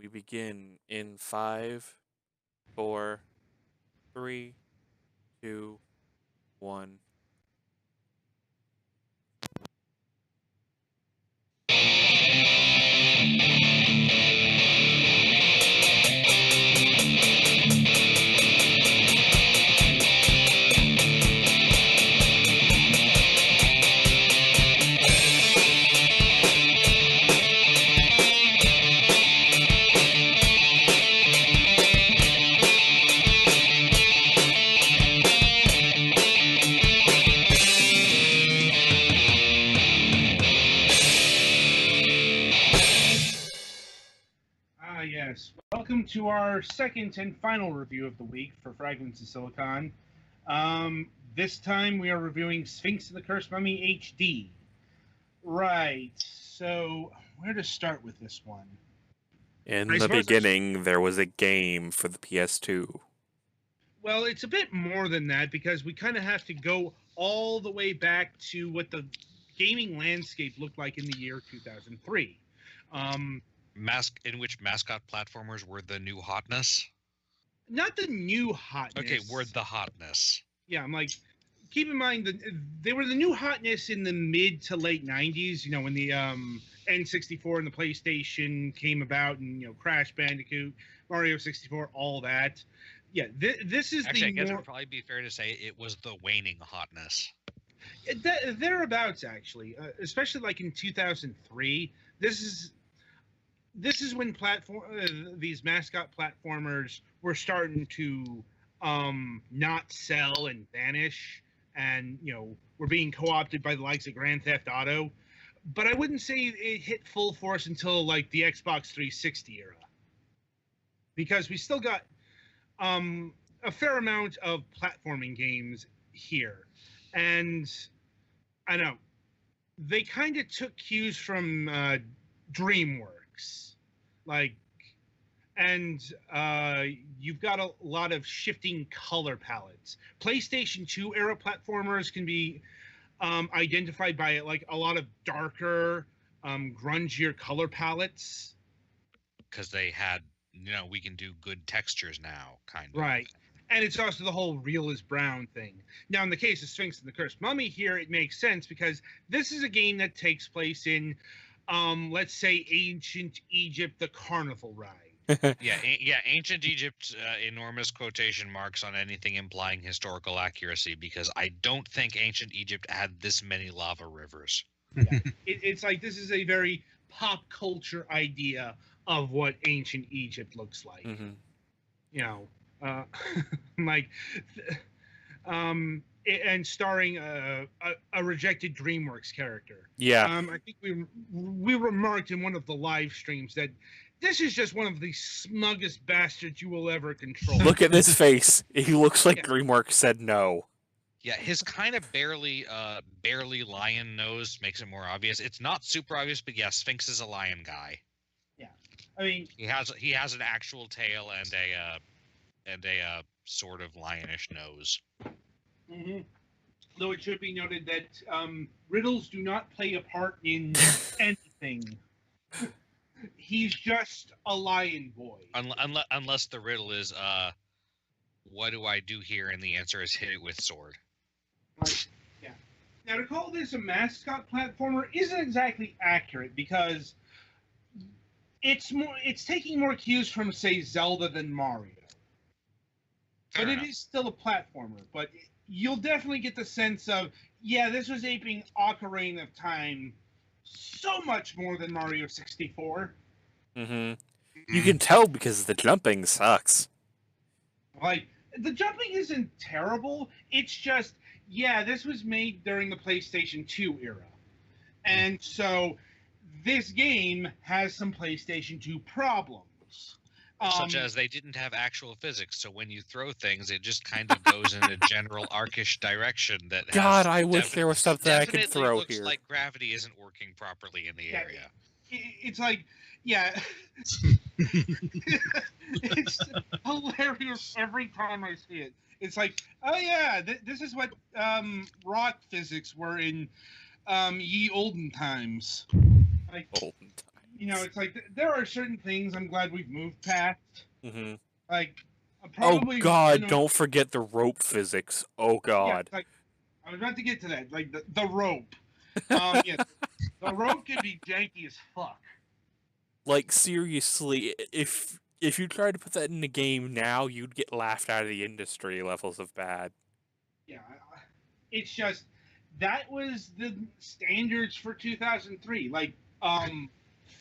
to begin in 5, 4, 3, 2, 1. Yes. Welcome to our second and final review of the week for Fragments of Silicon. This time we are reviewing Sphinx and the Cursed Mummy HD. Right. So, where to start with this one? In the beginning, there was a game for the PS2. Well, it's a bit more than that because we kind of have to go all the way back to what the gaming landscape looked like in the year 2003. In which mascot platformers were the new hotness? Not the new hotness. Okay, were the hotness. Yeah, I'm like, keep in mind that they were the new hotness in the mid to late 90s, you know, when the N64 and the PlayStation came about, and, you know, Crash Bandicoot, Mario 64, all that. Yeah, this is actually, I guess it would probably be fair to say it was the waning hotness. Thereabouts, actually, especially like in 2003. This is when these mascot platformers were starting to not sell and vanish, and, you know, were being co-opted by the likes of Grand Theft Auto. But I wouldn't say it hit full force until like the Xbox 360 era, because we still got a fair amount of platforming games here, and I know they kind of took cues from DreamWorks, like, and you've got a lot of shifting color palettes. PlayStation 2 era platformers can be identified by like a lot of darker, grungier color palettes. Because they had, you know, we can do good textures now, kind of. Right. And it's also the whole real is brown thing. Now, in the case of Sphinx and the Cursed Mummy here, it makes sense because this is a game that takes place in, let's say, ancient Egypt, the carnival ride. yeah, ancient Egypt, enormous quotation marks on anything implying historical accuracy, because I don't think ancient Egypt had this many lava rivers. Yeah. It's like this is a very pop culture idea of what ancient Egypt looks like. Mm-hmm. You know, like, and starring a rejected DreamWorks character. Yeah. I think we remarked in one of the live streams that this is just one of the smuggest bastards you will ever control. Look at this face. He looks like DreamWorks said no. Yeah, his kind of barely lion nose makes it more obvious. It's not super obvious, but yeah, Sphinx is a lion guy. Yeah, I mean, he has an actual tail and a sort of lionish nose. Mm-hmm. Though it should be noted that riddles do not play a part in anything. He's just a lion boy. Unless the riddle is, what do I do here? And the answer is hit it with sword. Right. Yeah. Now, to call this a mascot platformer isn't exactly accurate, because it's taking more cues from, say, Zelda than Mario. But it is still a platformer. But you'll definitely get the sense of, yeah, this was aping Ocarina of Time so much more than Mario 64. Mm-hmm. You can tell because the jumping sucks. Like, the jumping isn't terrible. It's just, yeah, this was made during the PlayStation 2 era. And so this game has some PlayStation 2 problems. Such as they didn't have actual physics, so when you throw things, it just kind of goes in a general arcish direction that God, I wish there was something I could throw looks here. Like gravity isn't working properly in the area. It's like, yeah, it's hilarious every time I see it. It's like, oh yeah, this is what rock physics were in ye olden times. Like, olden times. It's like there are certain things I'm glad we've moved past. Mm-hmm. Like, Oh probably, God! Don't forget the rope physics. Oh yeah, God! like I was about to get to that. Like the rope. Yeah, the rope can be janky as fuck. Like seriously, if you tried to put that in the game now, you'd get laughed out of the industry. Levels of bad. Yeah, it's just that was the standards for 2003. Like,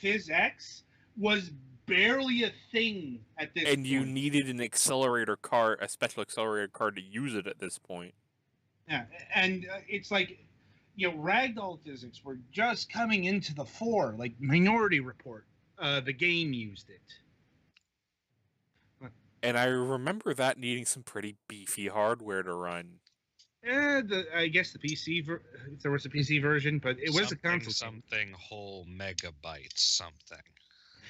PhysX was barely a thing at this And point. you needed an accelerator card, a special accelerator card to use it at this point. Yeah, and it's like, ragdoll physics were just coming into the fore. Like Minority Report, the game used it. And I remember that needing some pretty beefy hardware to run. I guess the PC, if there was a PC version, but it was a console. Something whole megabytes, something.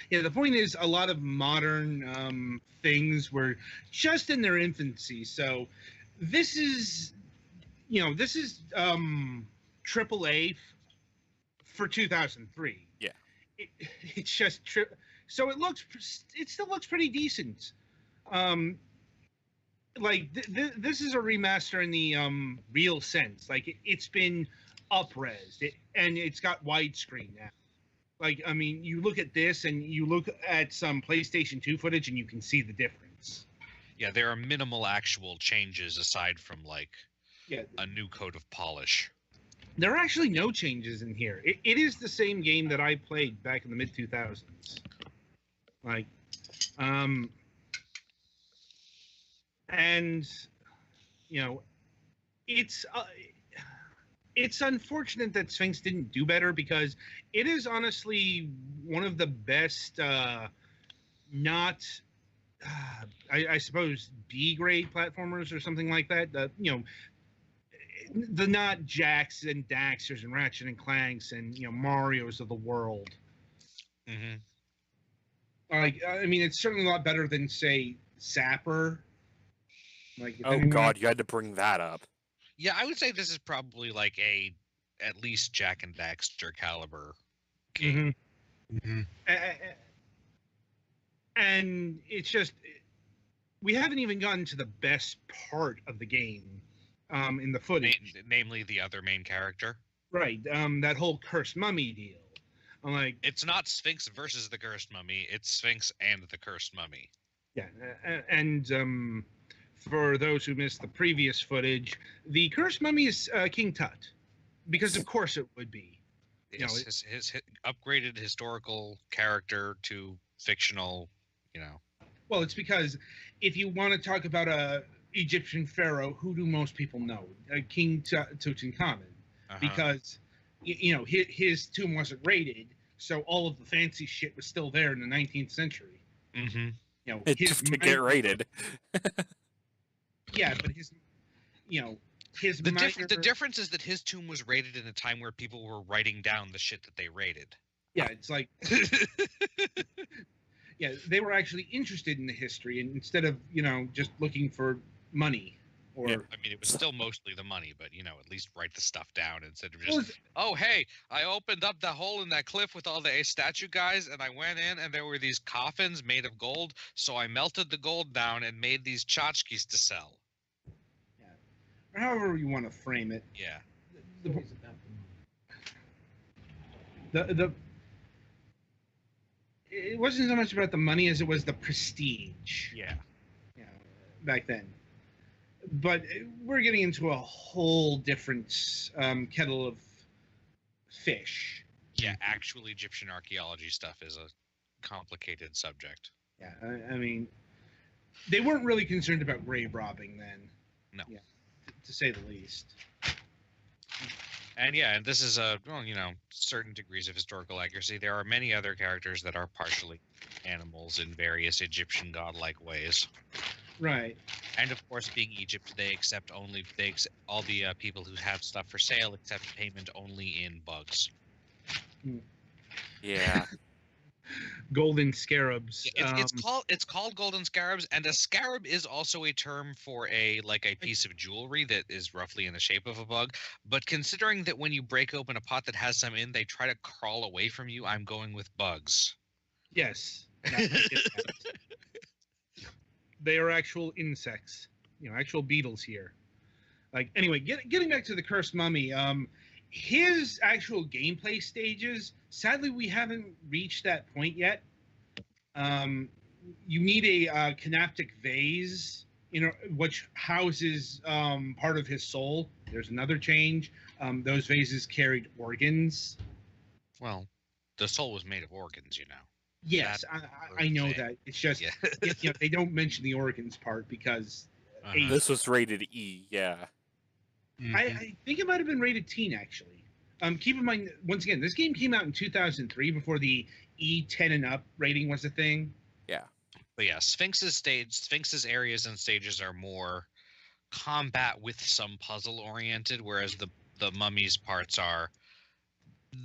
Yeah, the point is, a lot of modern things were just in their infancy. So this is, AAA for 2003. Yeah. It's just so it still looks pretty decent. Like this is a remaster in the real sense. Like it's been up-resed, and it's got widescreen now. Like, I mean, you look at this and you look at some PlayStation 2 footage and you can see the difference. Yeah, there are minimal actual changes aside from a new coat of polish. There are actually no changes in here. It is the same game that I played back in the mid-2000s. Like, and it's unfortunate that Sphinx didn't do better, because it is honestly one of the best, I suppose, B-grade platformers or something like that. The not Jacks and Daxters and Ratchet and Clanks and Marios of the world. Mm-hmm. Like, I mean, it's certainly a lot better than, say, Sapper. Like, oh God, you had to bring that up. Yeah, I would say this is probably like at least Jack and Daxter caliber game. Mm-hmm. And it's just, we haven't even gotten to the best part of the game in the footage. Namely the other main character. Right, that whole cursed mummy deal. I'm like, it's not Sphinx versus the cursed mummy, it's Sphinx and the cursed mummy. Yeah, and for those who missed the previous footage, the cursed mummy is King Tut, because of course it would be. Yes, his upgraded historical character to fictional, Well, it's because if you want to talk about a Egyptian pharaoh, who do most people know? King Tutankhamun, because his tomb wasn't raided, so all of the fancy shit was still there in the 19th century. Mm-hmm. To get raided. Yeah, but the difference is that his tomb was raided in a time where people were writing down the shit that they raided. Yeah, it's like yeah, they were actually interested in the history, and instead of just looking for money. Or, I mean, it was still mostly the money, but at least write the stuff down instead of just, oh hey, I opened up the hole in that cliff with all the statue guys, and I went in, and there were these coffins made of gold, so I melted the gold down and made these tchotchkes to sell. Yeah, or however you want to frame it. Yeah. It wasn't so much about the money as it was the prestige. Yeah. Back then. But we're getting into a whole different kettle of fish. Yeah, actual Egyptian archaeology stuff is a complicated subject. Yeah, I mean, they weren't really concerned about grave robbing then. No. Yeah, to say the least. And and this is certain degrees of historical accuracy. There are many other characters that are partially animals in various Egyptian godlike ways. Right. And of course, being Egypt, all the people who have stuff for sale accept payment only in bugs. Yeah. golden scarabs. It's called golden scarabs, and a scarab is also a term for a piece of jewelry that is roughly in the shape of a bug. But considering that when you break open a pot that has some in, they try to crawl away from you, I'm going with bugs. Yes, I get that. They are actual insects, actual beetles here. Like, anyway, getting back to the Cursed Mummy, his actual gameplay stages, sadly, we haven't reached that point yet. You need a canoptic vase, which houses part of his soul. There's another change. Those vases carried organs. Well, the soul was made of organs, Yes, I know that. It's just they don't mention the organs part because this was rated E. Yeah, I think it might have been rated teen actually. Keep in mind, once again, this game came out in 2003 before the E10 and up rating was a thing. Yeah. But yeah, Sphinx's areas and stages are more combat with some puzzle oriented, whereas the Mummy's parts are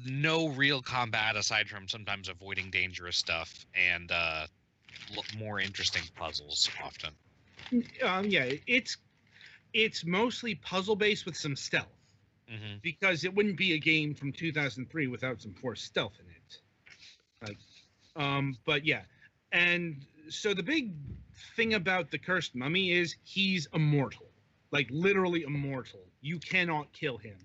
no real combat aside from sometimes avoiding dangerous stuff and more interesting puzzles often. Yeah, it's mostly puzzle based with some stealth. Because it wouldn't be a game from 2003 without some forced stealth in it. But yeah, and so the big thing about the Cursed Mummy is he's immortal, like literally immortal. You cannot kill him,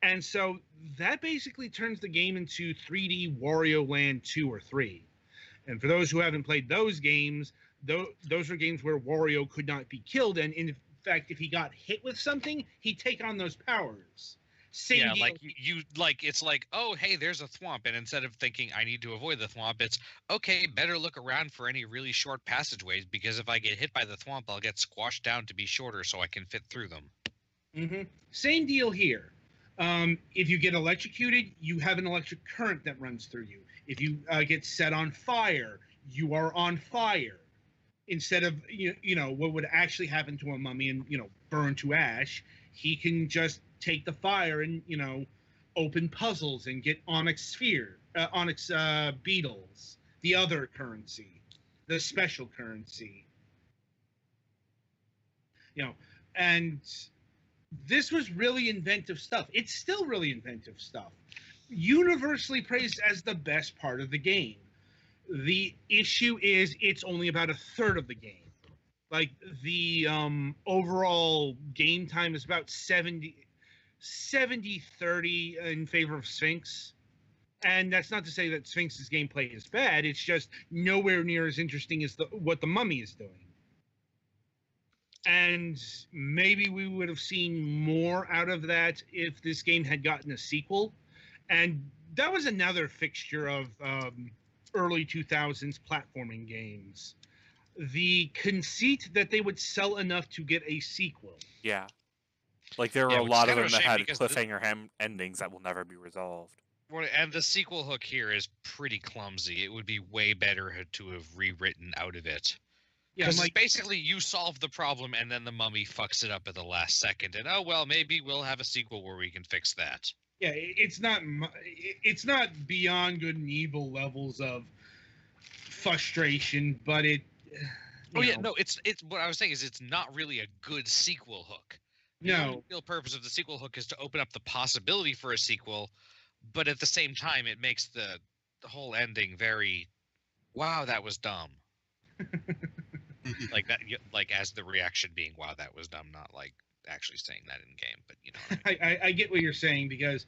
and so that basically turns the game into 3D Wario Land 2 or 3. And for those who haven't played those games, those are games where Wario could not be killed, and in fact, if he got hit with something, he'd take on those powers. Same deal. It's like, oh, hey, there's a thwomp, and instead of thinking I need to avoid the thwomp, it's okay, better look around for any really short passageways, because if I get hit by the thwomp, I'll get squashed down to be shorter so I can fit through them. Same deal here. If you get electrocuted, you have an electric current that runs through you. If you get set on fire, you are on fire. Instead of what would actually happen to a mummy and burn to ash, he can just take the fire and open puzzles and get onyx beetles, the other currency, the special currency. And this was really inventive stuff. It's still really inventive stuff. Universally praised as the best part of the game. The issue is it's only about a third of the game. Like the overall game time is about 70-30 in favor of Sphinx. And that's not to say that Sphinx's gameplay is bad. It's just nowhere near as interesting as what the Mummy is doing. And maybe we would have seen more out of that if this game had gotten a sequel. And that was another fixture of early 2000s platforming games. The conceit that they would sell enough to get a sequel. Yeah. Like there were a lot of them that had cliffhanger endings that will never be resolved. And the sequel hook here is pretty clumsy. It would be way better to have rewritten out of it. Because basically you solve the problem and then the Mummy fucks it up at the last second. And, oh, well, maybe we'll have a sequel where we can fix that. Yeah, it's not beyond good and evil levels of frustration, but it... it's what I was saying is it's not really a good sequel hook. No. The real purpose of the sequel hook is to open up the possibility for a sequel, but at the same time it makes the whole ending very, wow, that was dumb. Like that, like as the reaction being, wow, that was dumb, not like actually saying that in game, but what I mean. I get what you're saying because,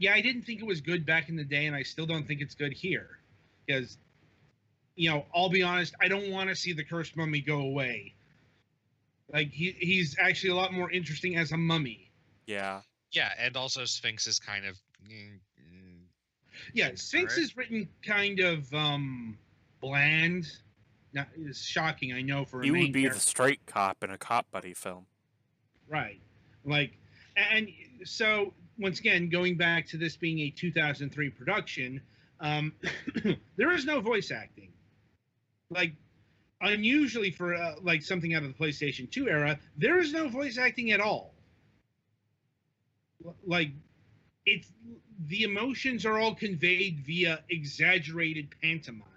I didn't think it was good back in the day, and I still don't think it's good here. Because, I'll be honest, I don't want to see the Cursed Mummy go away. Like, he's actually a lot more interesting as a mummy. Yeah. Yeah, and also Sphinx is kind of... Yeah, Sphinx is written kind of bland. Now, it's shocking, I know, for a He main would be character. the straight cop in a cop buddy film. Right. And so, once again, going back to this being a 2003 production, there is no voice acting. Like, unusually for, something out of the PlayStation 2 era, there is no voice acting at all. Like, the emotions are all conveyed via exaggerated pantomime.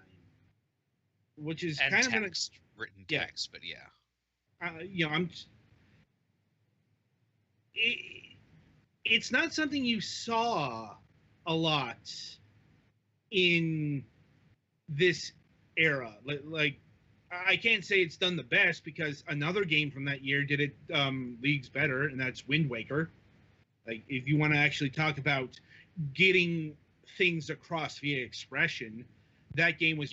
which is And kind of written yeah. text, but yeah. It's not something you saw a lot in this era. Like I can't say it's done the best because another game from that year did it leagues better, and that's Wind Waker. Like if you want to actually talk about getting things across via expression, that game was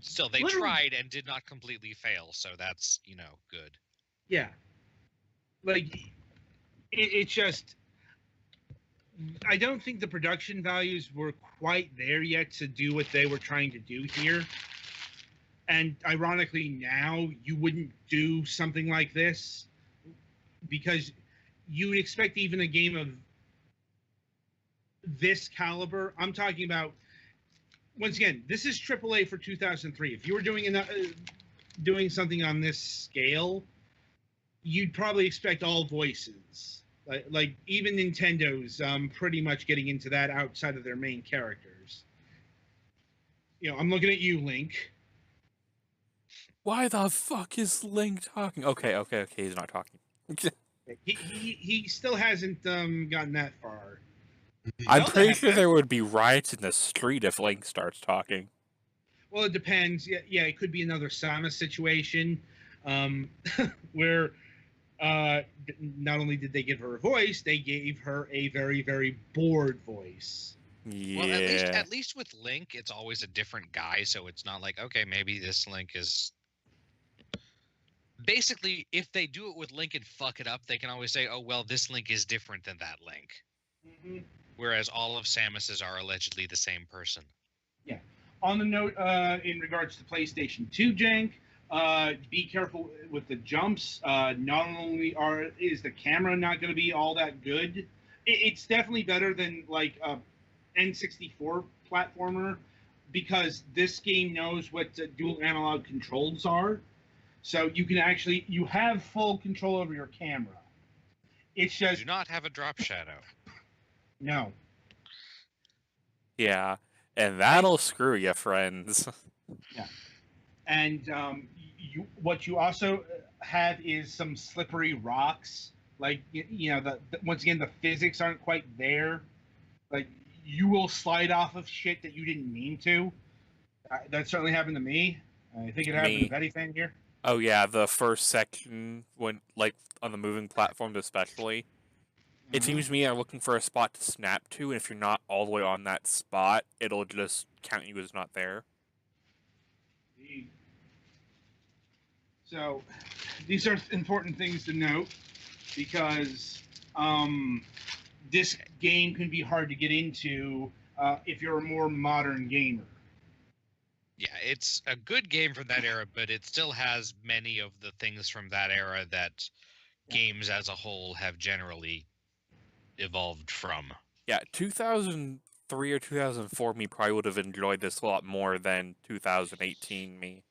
Still, they tried and did not completely fail, so that's good. Yeah, like it's just I don't think the production values were quite there yet to do what they were trying to do here. And ironically, now you wouldn't do something like this because you would expect even a game of this caliber. I'm talking about, once again, this is AAA for 2003. If you were doing something on this scale, you'd probably expect all voices. Like even Nintendo's pretty much getting into that outside of their main characters. I'm looking at you, Link. Why the fuck is Link talking? Okay, he's not talking. he still hasn't gotten that far. I'm pretty sure there would be riots in the street if Link starts talking. Well, it depends. Yeah, it could be another Samus situation where not only did they give her a voice, they gave her a very, very bored voice. Yeah. Well, at least with Link, it's always a different guy, so it's not like, okay, maybe this Link is... Basically, if they do it with Link and fuck it up, they can always say, oh, well, this Link is different than that Link. Mm-hmm. Whereas all of Samus's are allegedly the same person. Yeah. On the note, in regards to PlayStation 2 jank, be careful with the jumps. Not only is the camera not going to be all that good, it's definitely better than like a N64 platformer because this game knows what dual analog controls are. So you have full control over your camera. It's just do not have a drop shadow. No. Yeah, and that'll screw you, friends. Yeah, and what you also have is some slippery rocks. Like once again, the physics aren't quite there. Like you will slide off of shit that you didn't mean to. That certainly happened to me. I think it happened to Betty Fan here. Oh yeah, the first section when on the moving platforms especially. It seems to me I'm looking for a spot to snap to, and if you're not all the way on that spot, it'll just count you as not there. So, these are important things to note because this game can be hard to get into if you're a more modern gamer. Yeah, it's a good game from that era, but it still has many of the things from that era that games as a whole have generally evolved from. Yeah, 2003 or 2004 me probably would have enjoyed this a lot more than 2018 me.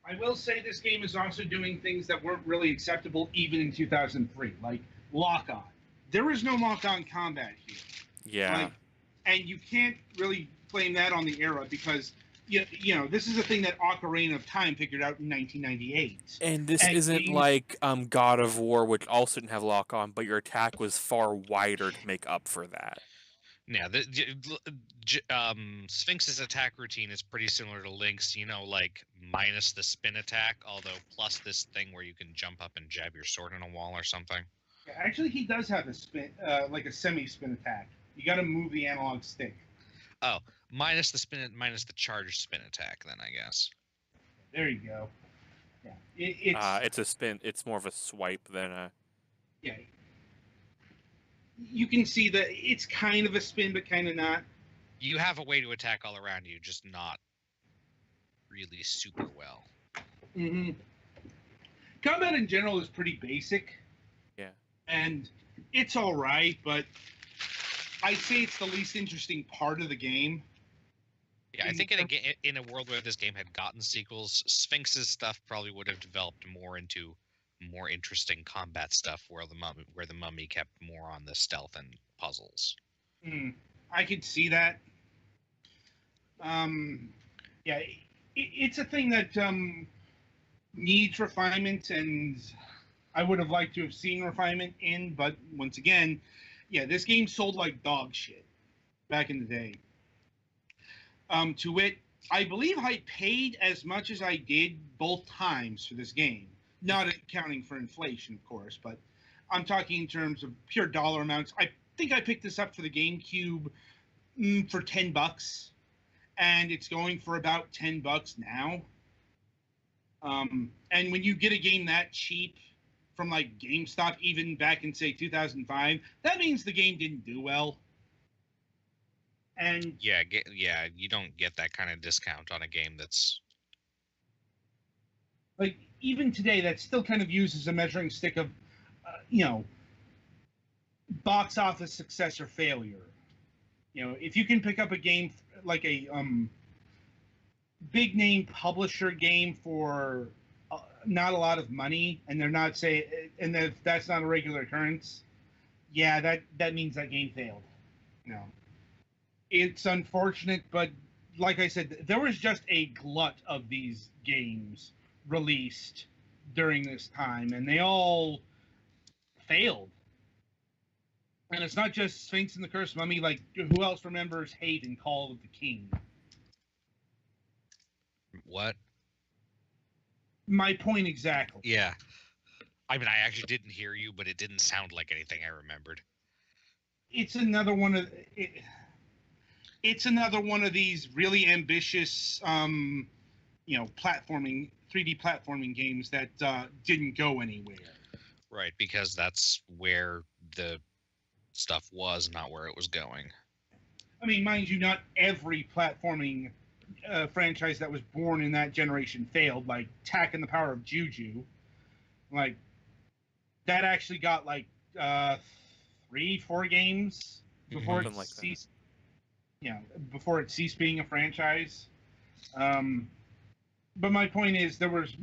I will say this game is also doing things that weren't really acceptable even in 2003, like lock-on. There is no lock-on combat here. Yeah. And you can't really blame that on the era because this is a thing that Ocarina of Time figured out in 1998. And this isn't like God of War, which also didn't have lock on, but your attack was far wider to make up for that. Yeah, Sphinx's attack routine is pretty similar to Link's, like minus the spin attack, although plus this thing where you can jump up and jab your sword in a wall or something. Yeah, actually, he does have a spin, like a semi-spin attack. You got to move the analog stick. Oh, minus the charged spin attack, then I guess. There you go. Yeah, it's a spin. It's more of a swipe than a. Yeah. You can see that it's kind of a spin, but kind of not. You have a way to attack all around you, just not really super well. Mm-hmm. Combat in general is pretty basic. Yeah. And it's all right, but I'd say it's the least interesting part of the game. Yeah, I think in a world where this game had gotten sequels, Sphinx's stuff probably would have developed more into more interesting combat stuff, where the mummy kept more on the stealth and puzzles. I could see that. Yeah, it's a thing that needs refinement, and I would have liked to have seen refinement in. But once again, yeah, this game sold like dog shit back in the day. To wit, I believe I paid as much as I did both times for this game, not accounting for inflation, of course, but I'm talking in terms of pure dollar amounts. I think I picked this up for the GameCube for $10, and it's going for about $10 now. And when you get a game that cheap from like GameStop, even back in say 2005, that means the game didn't do well. And yeah, you don't get that kind of discount on a game that's like even today, that's still kind of used as a measuring stick of, box office success or failure. If you can pick up a game like a big name publisher game for not a lot of money, and they're not and if that's not a regular occurrence, yeah, that means that game failed. It's unfortunate, but like I said, there was just a glut of these games released during this time, and they all failed. And it's not just Sphinx and the Cursed Mummy. Like, who else remembers Hate and Call of the King? what? My point exactly. Yeah. I mean, I actually didn't hear you, but it didn't sound like anything I remembered. It's another one of it's another one of these really ambitious, platforming 3D platforming games that didn't go anywhere. Right, because that's where the stuff was, not where it was going. I mean, mind you, not every platforming franchise that was born in that generation failed. Like Tak and the Power of Juju, like that actually got like 3-4 games before it ceased. Before it ceased being a franchise. But my point is, there was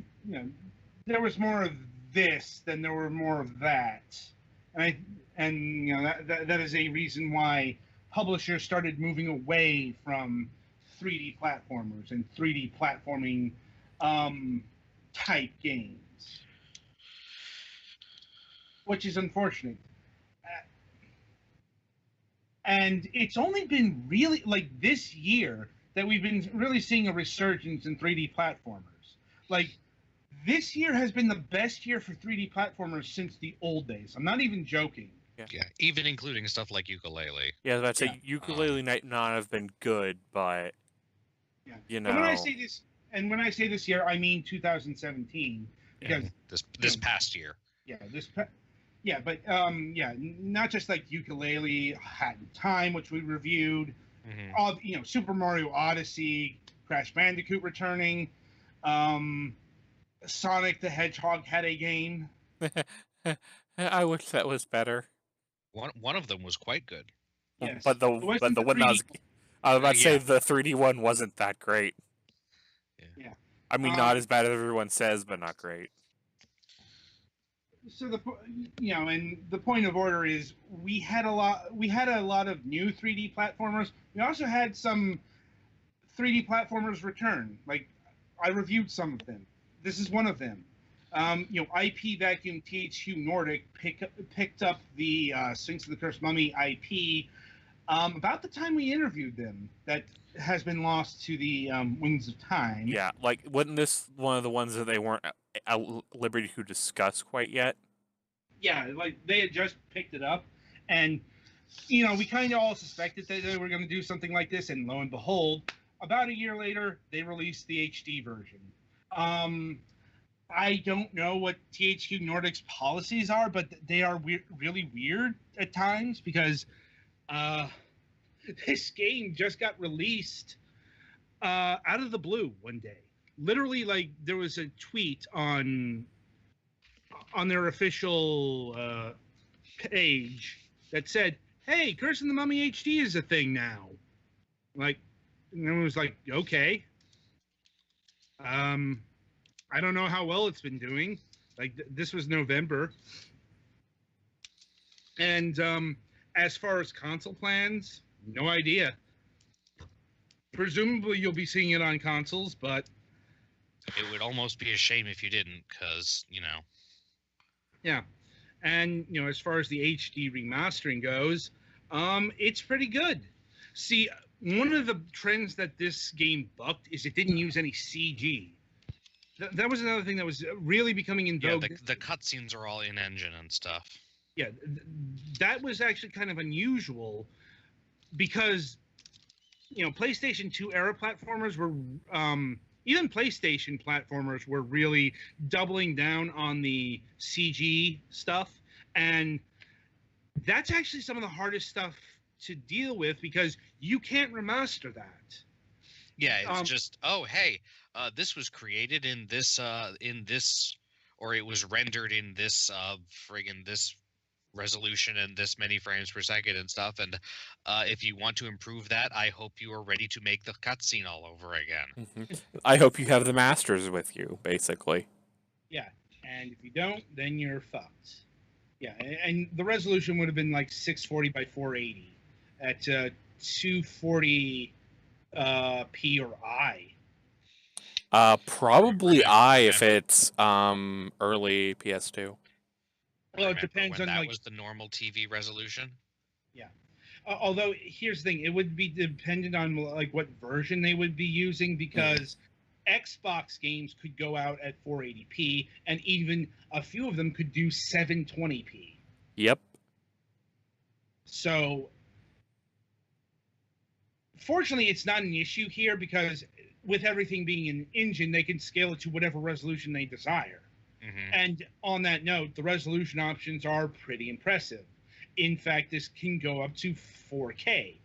more of this than there were more of that, and that is a reason why publishers started moving away from 3D platformers and 3D platforming type games, which is unfortunate. And it's only been really like this year that we've been really seeing a resurgence in 3D platformers. Like this year has been the best year for 3D platformers since the old days. I'm not even joking. Yeah, even including stuff like Ukulele. Yeah, I was about to say Ukulele might not have been good, but And when I say this year, I mean 2017 because this past year. But not just like Ukulele, Hat in Time, which we reviewed. All Super Mario Odyssey, Crash Bandicoot returning, Sonic the Hedgehog had a game. I wish that was better. One of them was quite good. Yes. But the one that was about to say the 3D one wasn't that great. Yeah. I mean, not as bad as everyone says, but not great. So and the point of order is we had a lot of new 3D platformers. We also had some 3D platformers return. Like I reviewed some of them. This is one of them. IP Vacuum THQ Nordic picked up the Sphinx and the Cursed Mummy IP about the time we interviewed them. That has been lost to the winds of time. Yeah, like wasn't this one of the ones that they weren't at liberty to discuss quite yet? Yeah, like they had just picked it up, and we kind of all suspected that they were going to do something like this, and lo and behold, about a year later, they released the HD version. I don't know what THQ Nordic's policies are, but they are really weird at times because this game just got released out of the blue one day. Literally, like there was a tweet on their official page that said, "Hey, Curse and the Mummy HD is a thing now." Like, and it was like, okay. I don't know how well it's been doing. Like this was November, and as far as console plans, no idea. Presumably, you'll be seeing it on consoles, but It would almost be a shame if you didn't, because, yeah. And as far as the HD remastering goes, it's pretty good. See, one of the trends that this game bucked is it didn't use any CG. That was another thing that was really becoming in yeah, vogue. the cutscenes are all in-engine and stuff. Yeah, that was actually kind of unusual because PlayStation 2 era platformers were even PlayStation platformers were really doubling down on the CG stuff, and that's actually some of the hardest stuff to deal with because you can't remaster that. Yeah, it's just, oh, hey, this was created in this, or it was rendered in this, friggin' this resolution and this many frames per second and stuff. And if you want to improve that, I hope you are ready to make the cutscene all over again. I hope you have the masters with you, basically. Yeah, and if you don't, then you're fucked. Yeah, and the resolution would have been like 640 by 480 at 240 p or I. Probably I if it's early PS2. Well, it depends when on that was the normal TV resolution. Yeah. Although here's the thing, it would be dependent on like what version they would be using because Xbox games could go out at 480p and even a few of them could do 720p. Yep. So fortunately it's not an issue here because with everything being an engine, they can scale it to whatever resolution they desire. Mm-hmm. And on that note, the resolution options are pretty impressive. In fact, this can go up to 4K,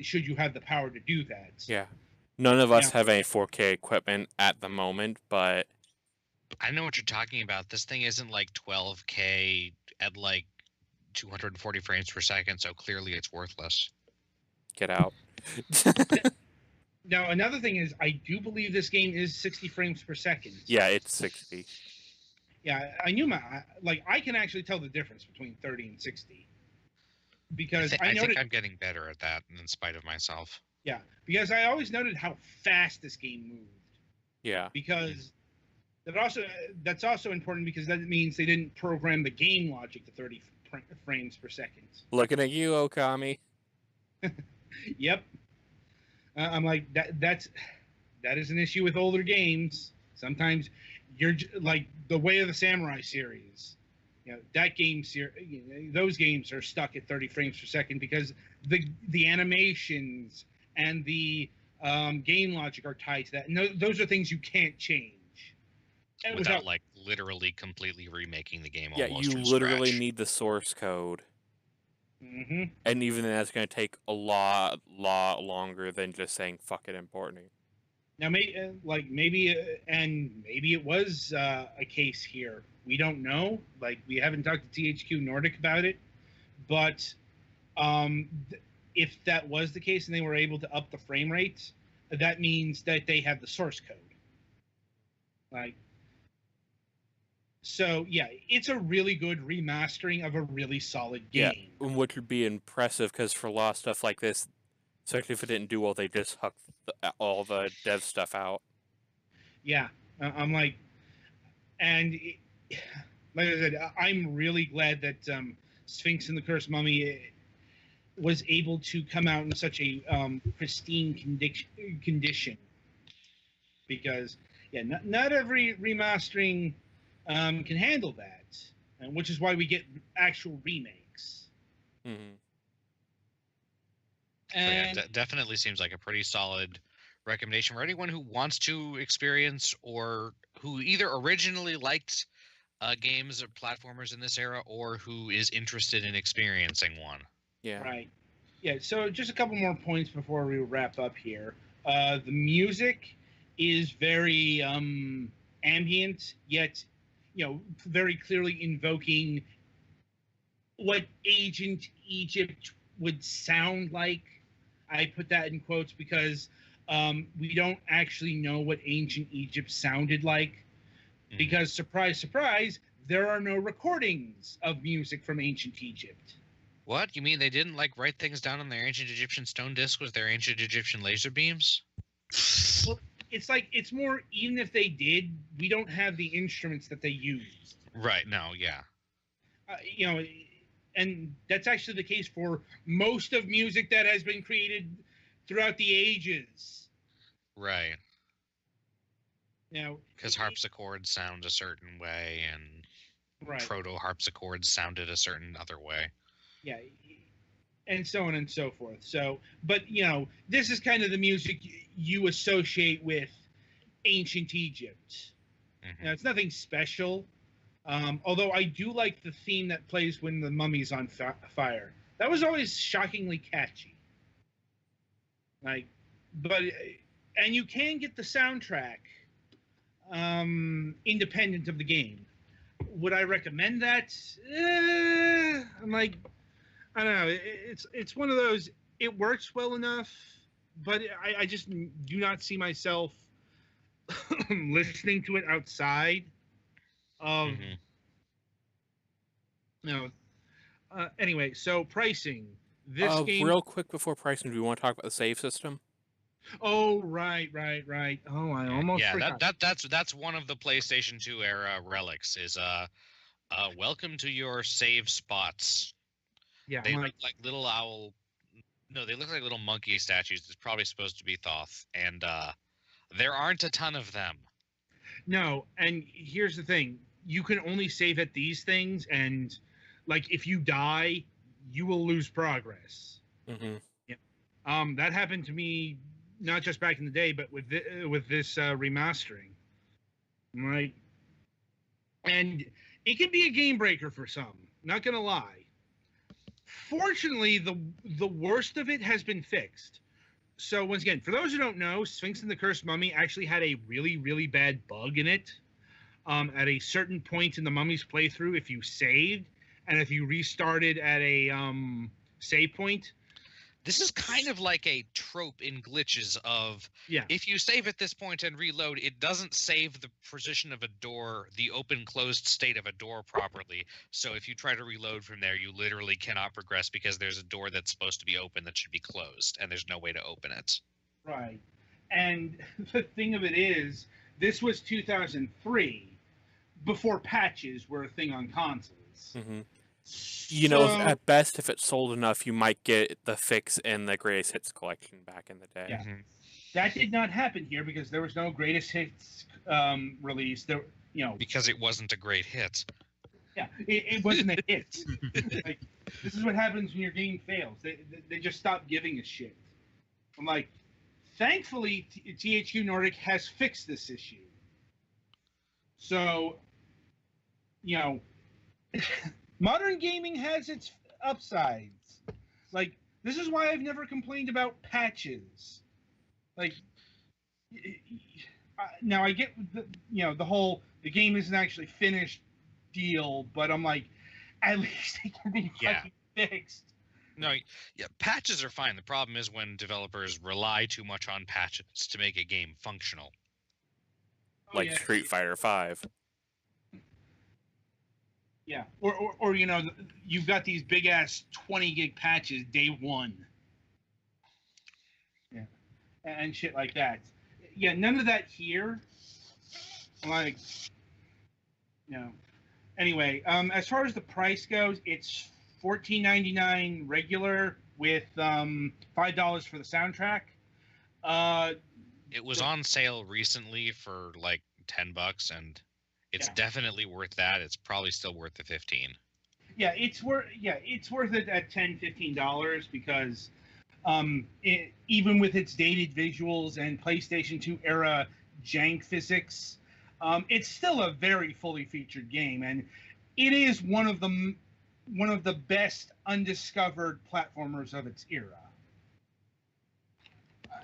should you have the power to do that. Yeah. None of us have any 4K equipment at the moment, but... I know what you're talking about. This thing isn't like 12K at like 240 frames per second, so clearly it's worthless. Get out. Now, another thing is, I do believe this game is 60 frames per second. Yeah, it's 60. Yeah, I knew I can actually tell the difference between 30 and 60. Because I think I'm getting better at that in spite of myself. Yeah, because I always noted how fast this game moved. Yeah. Because that's also important because that means they didn't program the game logic to 30 frames per second. Looking at you, Okami. Yep. I'm like that is an issue with older games. Sometimes you're like the Way of the Samurai series. That game those games are stuck at 30 frames per second because the animations and the game logic are tied to that. And those are things you can't change. And without like literally completely remaking the game. Yeah, almost you from literally scratch. need the source code. Mm-hmm. And even then, that's going to take a lot longer than just saying "fuck it" importing. Now, maybe it was a case here. We don't know. Like, we haven't talked to THQ Nordic about it, but if that was the case and they were able to up the frame rates, that means that they have the source code. Like, so yeah, it's a really good remastering of a really solid game. Yeah, which would be impressive because for a lot of stuff like this, especially if it didn't do well, they just hucked all the dev stuff out. Yeah, I'm like, and like I said, I'm really glad that Sphinx and the Cursed Mummy was able to come out in such a pristine condition. Because not every remastering can handle that, which is why we get actual remakes. Mm-hmm. And definitely seems like a pretty solid recommendation for anyone who wants to experience or who either originally liked games or platformers in this era or who is interested in experiencing one. Yeah. Right. Yeah, so just a couple more points before we wrap up here. The music is very ambient, yet, very clearly invoking what Ancient Egypt would sound like. I put that in quotes because we don't actually know what Ancient Egypt sounded like. Because, surprise, surprise, there are no recordings of music from Ancient Egypt. What? You mean they didn't like write things down on their ancient Egyptian stone disc with their ancient Egyptian laser beams? Well, it's like it's more. Even if they did, we don't have the instruments that they used. Right. No. Yeah. You know, and that's actually the case for most of music that has been created throughout the ages. Right. You know, Because harpsichords sound a certain way, and right. proto harpsichords sounded a certain other way. Yeah, and so on and so forth. So, but you know, this is kind of the music you associate with ancient Egypt. Mm-hmm. You know, it's nothing special. Although I do like the theme that plays when the mummy's on fire. That was always shockingly catchy. Like, but and you can get the soundtrack independent of the game. Would I recommend that? I'm like, I don't know. It's one of those. It works well enough, but I just do not see myself listening to it outside of. Mm-hmm. You know. Anyway, so pricing. This game. Real quick before pricing, do we want to talk about the save system? Oh, right. Oh, I almost forgot. That's one of the PlayStation 2 era relics. Is welcome to your save spots. Yeah, They look like little owl. No, they look like little monkey statues. It's probably supposed to be Thoth, and there aren't a ton of them. No, and here's the thing: you can only save at these things, and like if you die, you will lose progress. Mm-hmm. Yeah. That happened to me not just back in the day, but with this remastering, right? And it can be a game breaker for some. Not gonna lie. Fortunately, the worst of it has been fixed. So once again, for those who don't know, Sphinx and the Cursed Mummy actually had a really bad bug in it. At a certain point in the Mummy's playthrough, if you saved and if you restarted at a save point. This is kind of like a trope in glitches of if you save at this point and reload, it doesn't save the position of a door, the open-closed state of a door properly. So if you try to reload from there, you literally cannot progress because there's a door that's supposed to be open that should be closed, and there's no way to open it. Right. And the thing of it is, this was 2003, before patches were a thing on consoles. Mm-hmm. You know, at best, if it's sold enough, you might get the fix in the Greatest Hits collection back in the day. Yeah. Mm-hmm. That did not happen here because there was no Greatest Hits release. There, because it wasn't a great hit. Yeah, it wasn't a hit. Like, this is what happens when your game fails. They just stop giving a shit. I'm like, thankfully, THQ Nordic has fixed this issue. So, modern gaming has its upsides. Like, this is why I've never complained about patches. Like, now I get the whole the game isn't actually finished deal, but I'm like, at least it can be fucking fixed. No, patches are fine. The problem is when developers rely too much on patches to make a game functional. Like Street Fighter V. Yeah, or you've got these big ass 20 gig patches day one. Yeah, and shit like that. Yeah, none of that here. Like, Anyway, as far as the price goes, it's $14.99 regular with $5 for the soundtrack. It was on sale recently for like $10, and it's definitely worth that. It's probably still worth the $15. Yeah, it's worth it at $10-15 because even with its dated visuals and PlayStation 2 era jank physics, it's still a very fully featured game, and it is one of the best undiscovered platformers of its era.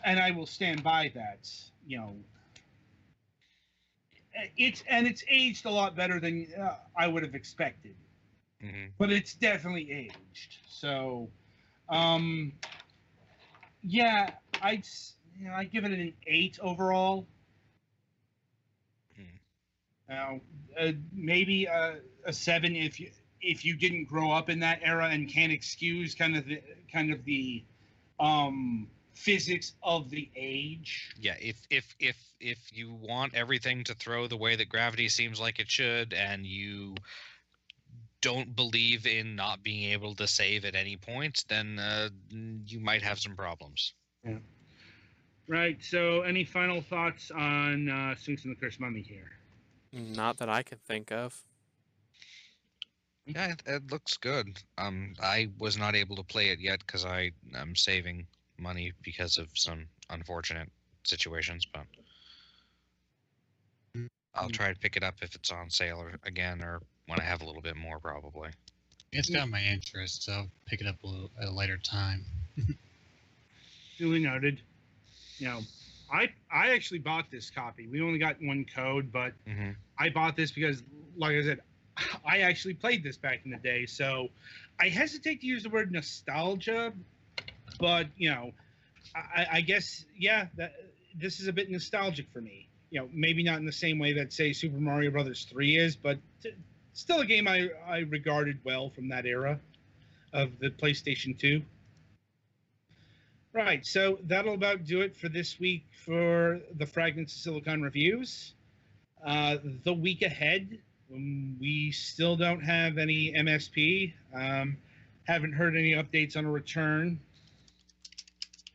And I will stand by that. It's aged a lot better than I would have expected. Mm-hmm. But it's definitely aged. So, I give it an 8 overall. Now, maybe a 7 if you didn't grow up in that era and can't excuse kind of the physics of the age. Yeah, if you want everything to throw the way that gravity seems like it should, and you don't believe in not being able to save at any point, then you might have some problems. Yeah. Right. So, any final thoughts on Sphinx and the Cursed Mummy here? Not that I can think of. Yeah, it looks good. I was not able to play it yet because I'm saving money because of some unfortunate situations, but I'll try to pick it up if it's on sale again, or when I have a little bit more, probably. It's got my interest, so I'll pick it up at a later time. Duly noted. You know, I actually bought this copy. We only got one code, but I bought this because, like I said, I actually played this back in the day. So I hesitate to use the word nostalgia, but you know, I guess that this is a bit nostalgic for me. You know, maybe not in the same way that, say, Super Mario Brothers 3 is, but still a game I regarded well from that era of the PlayStation 2. Right, so that'll about do it for this week for the Fragments of Silicon reviews. The week ahead, we still don't have any MSP. Haven't heard any updates on a return.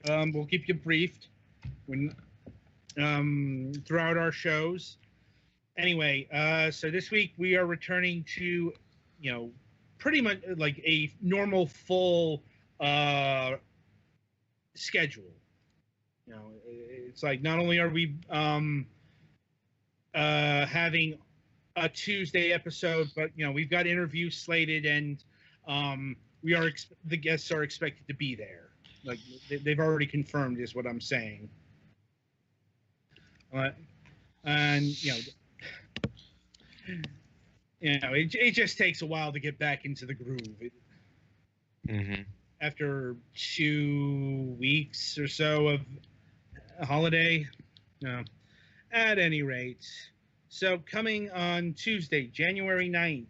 We'll keep you briefed throughout our shows. Anyway, so this week we are returning to, you know, pretty much like a normal full schedule. You know, it's like not only are we having a Tuesday episode, but you know, we've got interviews slated, and the guests are expected to be there. Like they've already confirmed, is what I'm saying. And you know, it just takes a while to get back into the groove. After 2 weeks or so of a holiday, at any rate. So coming on Tuesday, January 9th,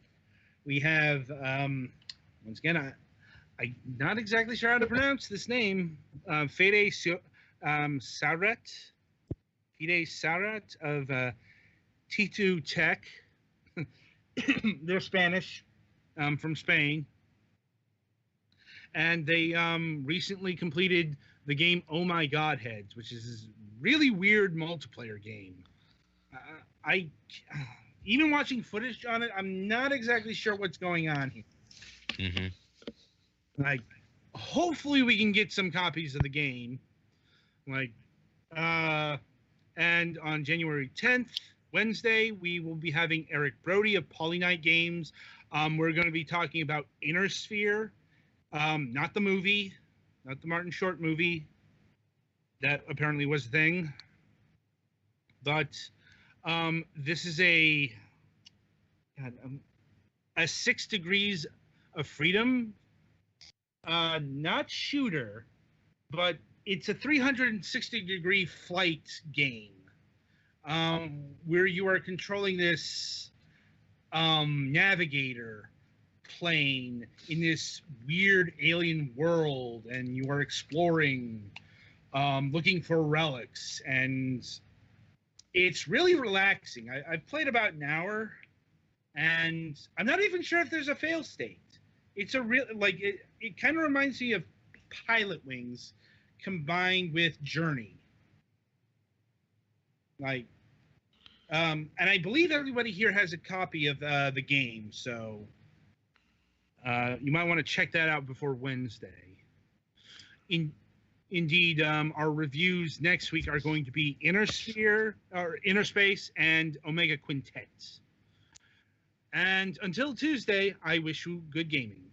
we have, once again, I'm not exactly sure how to pronounce this name, Fede Sarat of T2 Tech. They're Spanish, from Spain. And they recently completed the game Oh My Godheads, which is this really weird multiplayer game. Even watching footage on it, I'm not exactly sure what's going on here. Like, hopefully we can get some copies of the game. Like, and on January 10th, Wednesday, we will be having Eric Brody of Polynite Games. We're going to be talking about Inner Sphere. Not the movie, not the Martin Short movie. That apparently was a thing. But this is a 6 Degrees of Freedom, not shooter, but it's a 360-degree flight game where you are controlling this navigator plane in this weird alien world, and you are exploring, looking for relics, and it's really relaxing. I've played about an hour, and I'm not even sure if there's a fail state. It's a real, like, it kind of reminds me of Pilot Wings combined with Journey. Like, and I believe everybody here has a copy of the game, so you might want to check that out before Wednesday. Indeed, our reviews next week are going to be Inner Sphere, or Inner Space, and Omega Quintet. And until Tuesday, I wish you good gaming.